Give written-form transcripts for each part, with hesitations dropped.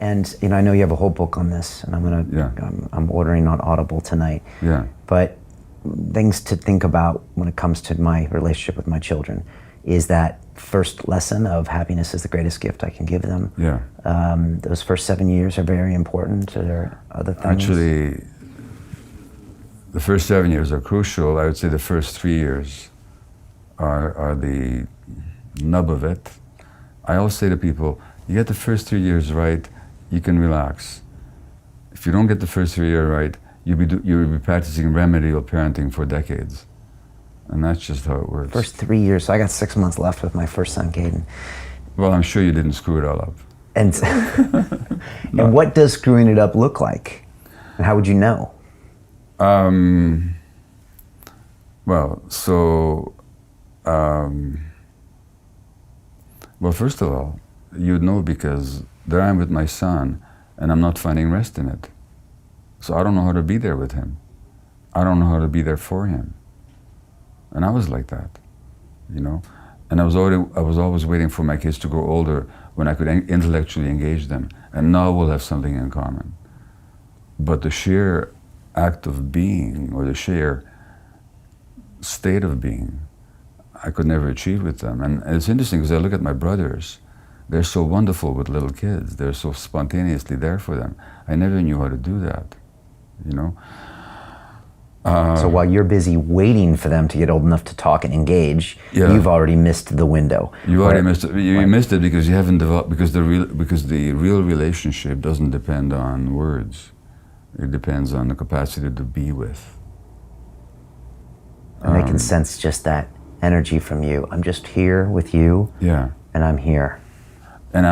And I know you have a whole book on this, and I'm ordering on Audible tonight. Yeah. But things to think about when it comes to my relationship with my children is that first lesson of happiness is the greatest gift I can give them. Yeah. Those first 7 years are very important. Are there other things? Actually, the first 7 years are crucial. I would say the first 3 years are the nub of it. I always say to people, you get the first 3 years right, you can relax. If you don't get the first 3 years right, you'll be practicing remedial parenting for decades. And that's just how it works. First 3 years, so I got 6 months left with my first son, Caden. Well, I'm sure you didn't screw it all up. And, No. And what does screwing it up look like? And how would you know? Well, first of all, you'd know because there I am with my son, and I'm not finding rest in it. So I don't know how to be there with him. I don't know how to be there for him. And I was like that, And I was always waiting for my kids to grow older when I could intellectually engage them. And now we'll have something in common. But the sheer act of being, or the sheer state of being, I could never achieve with them. And it's interesting because I look at my brothers. They're so wonderful with little kids. They're so spontaneously there for them. I never knew how to do that, So while you're busy waiting for them to get old enough to talk and engage, you've already missed the window. You already missed it. You missed it because you haven't developed, because the real relationship doesn't depend on words. It depends on the capacity to be with. And they can sense just that energy from you. I'm just here with you. Yeah. And I'm here. And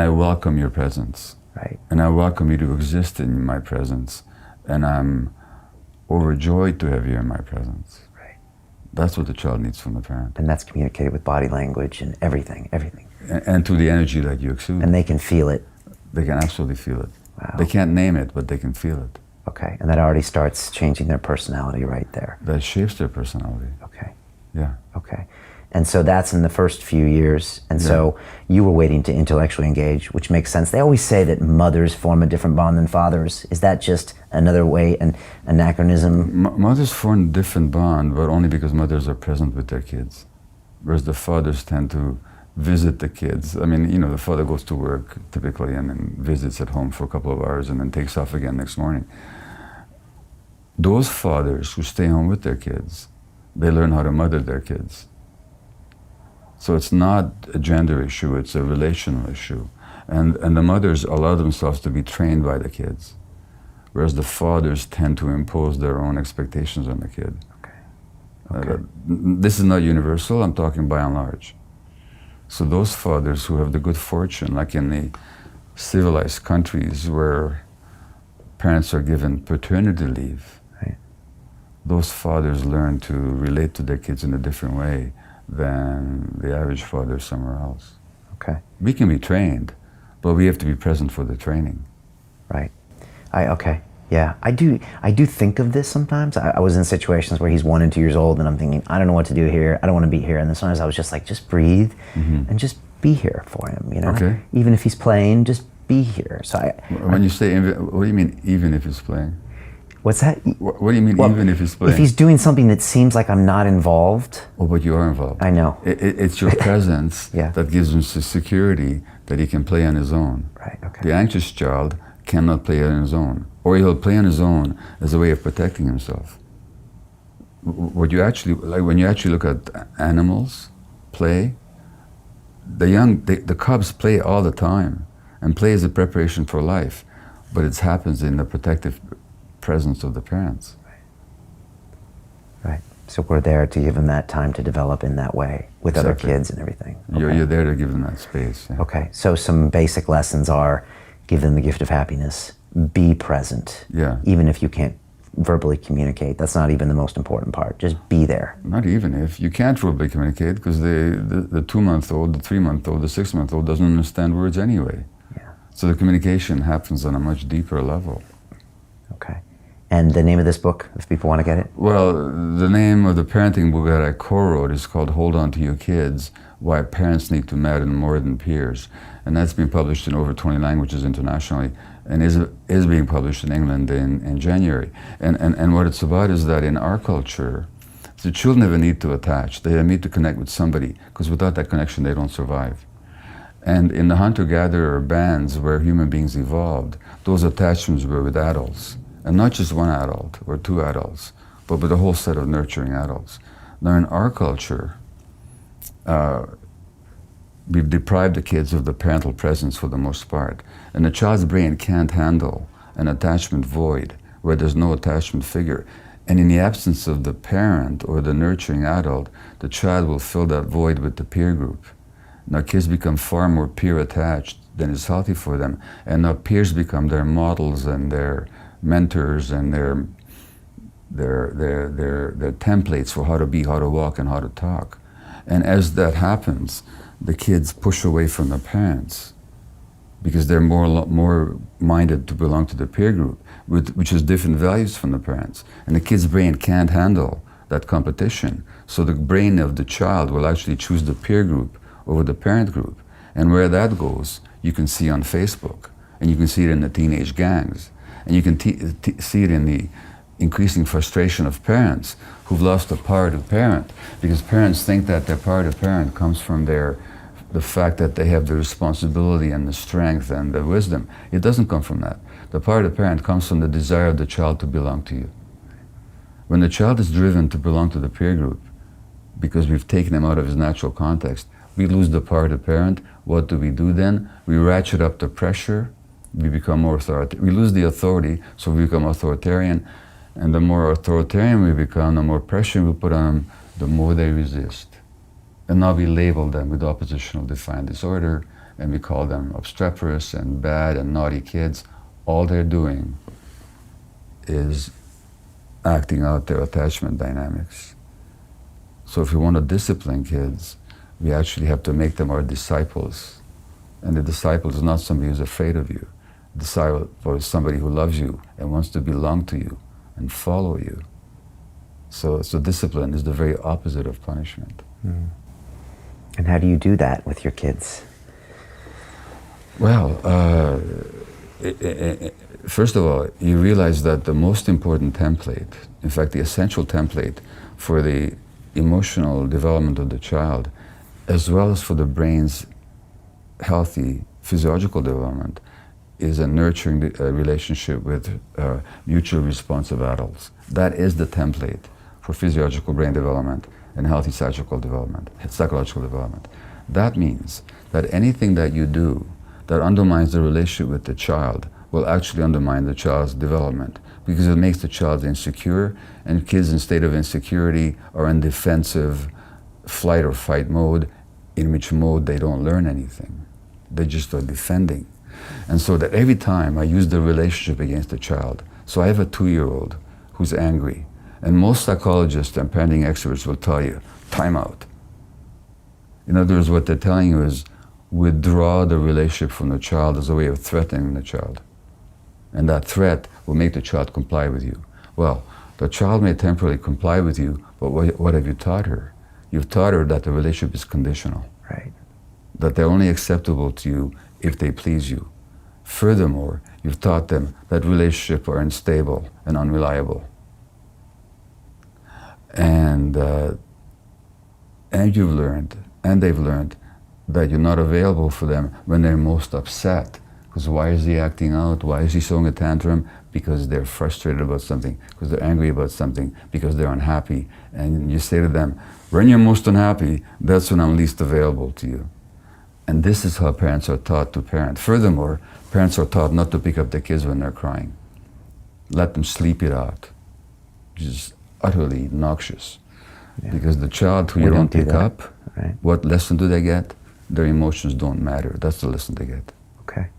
I welcome your presence. Right. And I welcome you to exist in my presence. And I'm overjoyed to have you in my presence. Right. That's what the child needs from the parent. And that's communicated with body language and everything. And through the energy that you exude. And they can feel it. They can absolutely feel it. Wow. They can't name it, but they can feel it. Okay, and that already starts changing their personality right there. That shapes their personality. Okay. Yeah. Okay. And so that's in the first few years. And so you were waiting to intellectually engage, which makes sense. They always say that mothers form a different bond than fathers. Is that just another way, an anachronism? Mothers form a different bond, but only because mothers are present with their kids. Whereas the fathers tend to visit the kids. I mean, the father goes to work typically and then visits at home for a couple of hours and then takes off again next morning. Those fathers who stay home with their kids, they learn how to mother their kids. So it's not a gender issue, it's a relational issue. And the mothers allow themselves to be trained by the kids, whereas the fathers tend to impose their own expectations on the kid. Okay. This is not universal, I'm talking by and large. So those fathers who have the good fortune, like in the civilized countries where parents are given paternity leave, right, those fathers learn to relate to their kids in a different way than the average father somewhere else. Okay. We can be trained, but we have to be present for the training. Right. Okay. Yeah, I do think of this sometimes. I was in situations where he's 1 and 2 years old and I'm thinking, I don't know what to do here. I don't want to be here. And then sometimes I was just like, just breathe and just be here for him, Okay. Even if he's playing, just be here. So When you say, what do you mean even if he's playing? What's that? What do you mean even if he's playing? If he's doing something that seems like I'm not involved. Oh, but you are involved. I know. It's your presence Yeah. that gives him security that he can play on his own. Right, okay. The anxious child cannot play on his own, or he'll play on his own as a way of protecting himself. What you actually, like when you actually look at animals play, the cubs play all the time, and play is a preparation for life, but it happens in the protective presence of the parents. Right. So we're there to give them that time to develop in that way with other Exactly. kids and everything. Okay. You're there to give them that space. Yeah. Okay. So some basic lessons are: give them the gift of happiness, be present. Yeah. Even if you can't verbally communicate, that's not even the most important part. Just be there. Not even if. You can't verbally communicate because the 2-month-old, the 3-month-old, the 6-month-old doesn't understand words anyway. Yeah. So the communication happens on a much deeper level. Okay. And the name of this book, if people want to get it? Well, the name of the parenting book that I co-wrote is called Hold On to Your Kids, Why Parents Need to Matter More Than Peers. And that's been published in over 20 languages internationally, and is being published in England in January. And what it's about is that in our culture, the children have a need to attach. They have a need to connect with somebody, because without that connection, they don't survive. And in the hunter-gatherer bands where human beings evolved, those attachments were with adults. And not just one adult or two adults, but with a whole set of nurturing adults. Now in our culture, we've deprived the kids of the parental presence for the most part. And the child's brain can't handle an attachment void where there's no attachment figure. And in the absence of the parent or the nurturing adult, the child will fill that void with the peer group. Now kids become far more peer attached than is healthy for them. And now peers become their models and their mentors and their templates for how to be, how to walk, and how to talk. And as that happens, the kids push away from the parents because they're more minded to belong to the peer group, which has different values from the parents. And the kid's brain can't handle that competition. So the brain of the child will actually choose the peer group over the parent group. And where that goes, you can see on Facebook, and you can see it in the teenage gangs. And you can see it in the increasing frustration of parents who've lost the power to parent, because parents think that their power to parent comes from the fact that they have the responsibility and the strength and the wisdom. It doesn't come from that. The power to parent comes from the desire of the child to belong to you. When the child is driven to belong to the peer group, because we've taken him out of his natural context, we lose the power to parent. What do we do then? We ratchet up the pressure. We become more authoritarian. We lose the authority, so we become authoritarian. And the more authoritarian we become, the more pressure we put on them, the more they resist. And now we label them with oppositional defiant disorder, and we call them obstreperous and bad and naughty kids. All they're doing is acting out their attachment dynamics. So if we want to discipline kids, we actually have to make them our disciples. And the disciple is not somebody who's afraid of you. The disciple is somebody who loves you and wants to belong to you and follow you. So discipline is the very opposite of punishment. Mm. And how do you do that with your kids? Well, first of all, you realize that the most important template, in fact, the essential template for the emotional development of the child, as well as for the brain's healthy physiological development, is a nurturing relationship with mutually responsive adults. That is the template for physiological brain development and healthy psychological development. That means that anything that you do that undermines the relationship with the child will actually undermine the child's development, because it makes the child insecure, and kids in state of insecurity are in defensive flight or fight mode, in which mode they don't learn anything. They just are defending. And so that every time I use the relationship against the child, so I have a 2-year-old who's angry, and most psychologists and parenting experts will tell you, time out. In other words, what they're telling you is, withdraw the relationship from the child as a way of threatening the child. And that threat will make the child comply with you. Well, the child may temporarily comply with you, but what have you taught her? You've taught her that the relationship is conditional. Right. That they're only acceptable to you if they please you. Furthermore, you've taught them that relationships are unstable and unreliable. And you've learned, and they've learned, that you're not available for them when they're most upset. Because why is he acting out? Why is he throwing a tantrum? Because they're frustrated about something, because they're angry about something, because they're unhappy. And you say to them, when you're most unhappy, that's when I'm least available to you. And this is how parents are taught to parent. Furthermore, parents are taught not to pick up their kids when they're crying. Let them sleep it out, which is utterly noxious. Yeah. Because the child who you don't pick up, right, what lesson do they get? Their emotions don't matter. That's the lesson they get. Okay.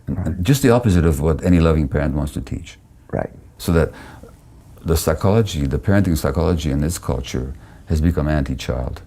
And just the opposite of what any loving parent wants to teach. Right. So that the psychology, the parenting psychology in this culture has become anti-child.